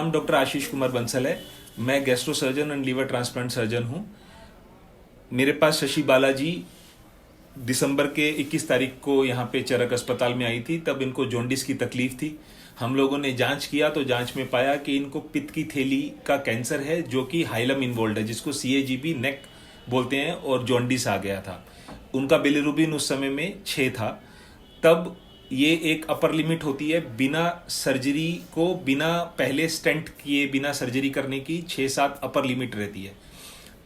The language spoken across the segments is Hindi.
नाम डॉक्टर आशीष कुमार बंसल है। मैं gastro surgeon and liver transplant surgeon हूँ। मेरे पास शशि बालाजी दिसंबर के 21 तारीख को यहाँ पे चरक अस्पताल में आई थी। तब इनको जॉन्डिस की तकलीफ थी। हम लोगों ने जांच किया तो जांच में पाया कि इनको पित्त की थैली का कैंसर है, जो कि हाइलम इन्वॉल्व है, जिसको CAGB नेक बोलते हैं, और जॉन्डिस आ गया था। उनका बिलिरुबिन उस समय में 6 था। तब ये एक अपर लिमिट होती है, बिना सर्जरी को, बिना पहले स्टेंट किए, बिना सर्जरी करने की 6-7 अपर लिमिट रहती है।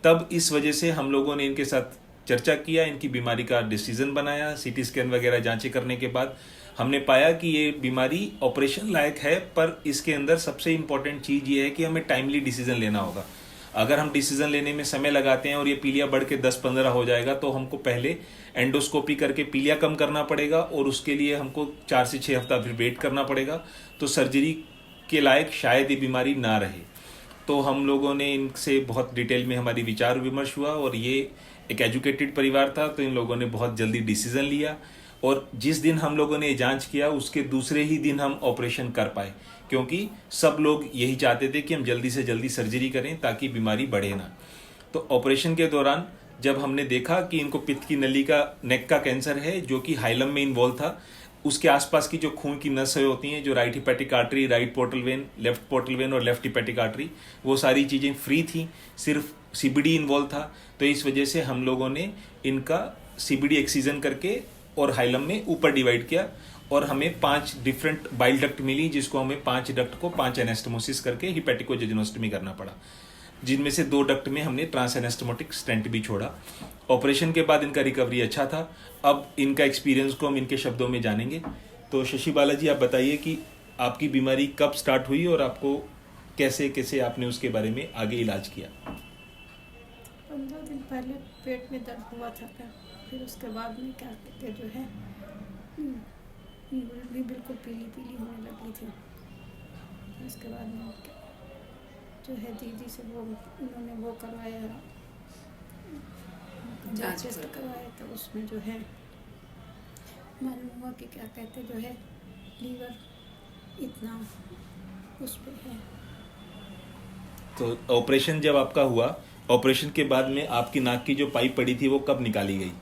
तब इस वजह से हम लोगों ने इनके साथ चर्चा किया, इनकी बीमारी का डिसीजन बनाया। CT स्कैन वगैरह जांचें करने के बाद हमने पाया कि ये बीमारी ऑपरेशन लायक है, पर इसके अंदर सबसे इम्पॉर्टेंट चीज़ ये है कि हमें टाइमली डिसीजन लेना होगा। अगर हम डिसीजन लेने में समय लगाते हैं और ये पीलिया बढ़ के 10-15 हो जाएगा, तो हमको पहले एंडोस्कोपी करके पीलिया कम करना पड़ेगा, और उसके लिए हमको 4 से 6 हफ्ता फिर वेट करना पड़ेगा। तो सर्जरी के लायक शायद ये बीमारी ना रहे। तो हम लोगों ने इनसे बहुत डिटेल में हमारी विचार विमर्श हुआ, और ये एक एजुकेटेड परिवार था, तो इन लोगों ने बहुत जल्दी डिसीजन लिया। और जिस दिन हम लोगों ने जांच किया, उसके दूसरे ही दिन हम ऑपरेशन कर पाए, क्योंकि सब लोग यही चाहते थे कि हम जल्दी से जल्दी सर्जरी करें ताकि बीमारी बढ़े ना। तो ऑपरेशन के दौरान जब हमने देखा कि इनको पित्त की नली का नेक का कैंसर है, जो कि हाइलम में इन्वॉल्व था, उसके आसपास की जो खून की नसें होती हैं, जो right hepatic artery, right portal vein, left portal vein और लेफ्ट हिपैटिक आर्टरी, वो सारी चीज़ें फ्री थी, सिर्फ CBD इन्वॉल्व था। तो इस वजह से हम लोगों ने इनका CBD एक्सीजन करके और हाइलम में ऊपर डिवाइड किया, और हमें 5 डिफरेंट बाइल डक्ट मिली, जिसको हमें 5 डक्ट को 5 एनेस्टमोसिस करके हिपैटिकोजेजुनोस्टमी करना पड़ा, जिनमें से 2 डक्ट में हमने ट्रांस एनेस्टमोटिक स्टेंट भी छोड़ा। ऑपरेशन के बाद इनका रिकवरी अच्छा था। अब इनका एक्सपीरियंस को हम इनके शब्दों में जानेंगे। तो शशि बालाजी, आप बताइए कि आपकी बीमारी कब स्टार्ट हुई और आपको कैसे कैसे आपने उसके बारे में आगे इलाज किया। 15 दिन पहले पेट में दर्द हुआ था, फिर उसके बाद में क्या कहते जो है भी बिल्कुल पीली पीली होने लगी थी। उसके बाद में जो है दीदी से उन्होंने वो करवाया, जांच टेस्ट करवाया, तो उसमें जो है मालूम हुआ कि क्या कहते जो है लीवर इतना उस पर है। तो ऑपरेशन जब आपका हुआ, ऑपरेशन के बाद में आपकी नाक की जो पाइप पड़ी थी वो कब निकाली गई?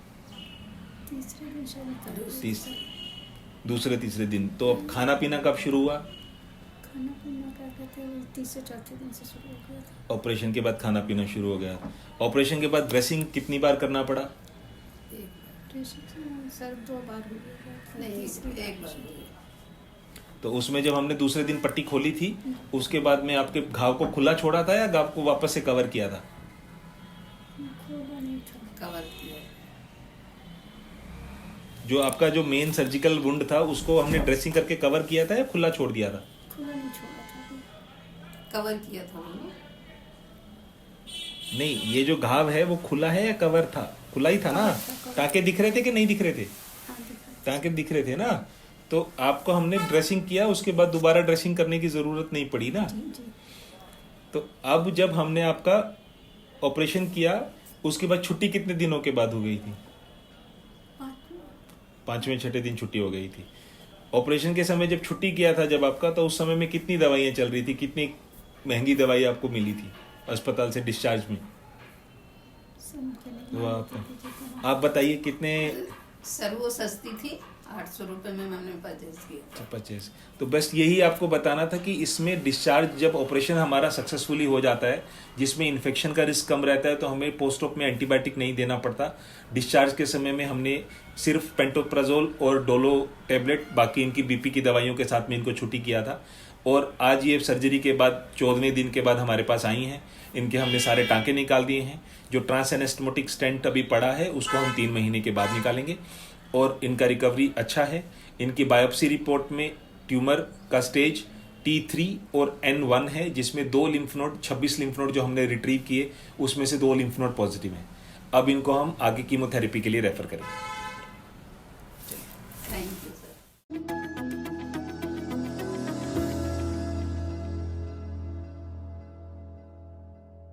तीसरे दिन शायद। दूसरे तीसरे दिन। तो अब खाना पीना कब शुरू हुआ? खाना पीना क्या कहते हैं तीसरे चौथे दिन से शुरू हो गया था। ऑपरेशन के बाद खाना पीना शुरू हो गया। ऑपरेशन के बाद ड्रेसिंग कितनी बार करना पड़ा? सर 2 बार हो गया, नहीं 1 बार। तो उसमें जब हमने दूसरे दिन पट्टी खोली थी, उसके बाद में आपके घाव को खुला छोड़ा था या घाव को वापस से कवर किया था? कवर किया। जो आपका जो मेन सर्जिकल वुंड था, उसको हमने ड्रेसिंग करके कवर किया था या खुला छोड़ दिया था? खुला नहीं छोड़ा था, कवर किया था हमने। नहीं, ये जो घाव है वो खुला है या कवर था? खुला ही था ना? टाँके दिख रहे थे कि नहीं दिख रहे थे? टाँके दिख रहे थे ना? तो आपको हमने ड्रेसिंग किया, उसके बाद दोबारा ड्रेसिंग करने की जरूरत नहीं पड़ी ना। तो अब जब हमने आपका ऑपरेशन किया, उसके बाद छुट्टी कितने दिनों के बाद हो गई थी? 5वें-6ठे दिन छुट्टी हो गई थी। ऑपरेशन के समय जब छुट्टी किया था जब आपका, तो उस समय में कितनी दवाइयाँ चल रही थी? कितनी महंगी दवाई आपको मिली थी अस्पताल से डिस्चार्ज में? तो आप बताइए कितने? सर वो सस्ती थी, 800 रुपये में मैंने परचेज किया। 25। तो बस यही आपको बताना था कि इसमें डिस्चार्ज, जब ऑपरेशन हमारा सक्सेसफुली हो जाता है, जिसमें इन्फेक्शन का रिस्क कम रहता है, तो हमें पोस्ट ऑप में एंटीबायोटिक नहीं देना पड़ता। डिस्चार्ज के समय में हमने सिर्फ पेंटोप्राजोल और डोलो टैबलेट, बाकी इनकी BP की दवाइयों के साथ में इनको छुट्टी किया था। और आज ये सर्जरी के बाद 14वें दिन के बाद हमारे पास आई हैं। इनके हमने सारे टाँके निकाल दिए हैं। जो ट्रांस एनेस्टमोटिक स्टेंट अभी पड़ा है, उसको हम 3 महीने के बाद निकालेंगे, और इनका रिकवरी अच्छा है। इनकी बायोप्सी रिपोर्ट में ट्यूमर का स्टेज T3 और N1 है, जिसमें 2 लिम्फ नोड, 26 लिम्फ नोड जो हमने रिट्रीव किए, उसमें से 2 लिम्फ नोड पॉजिटिव हैं। अब इनको हम आगे कीमोथेरेपी के लिए रेफर करेंगे।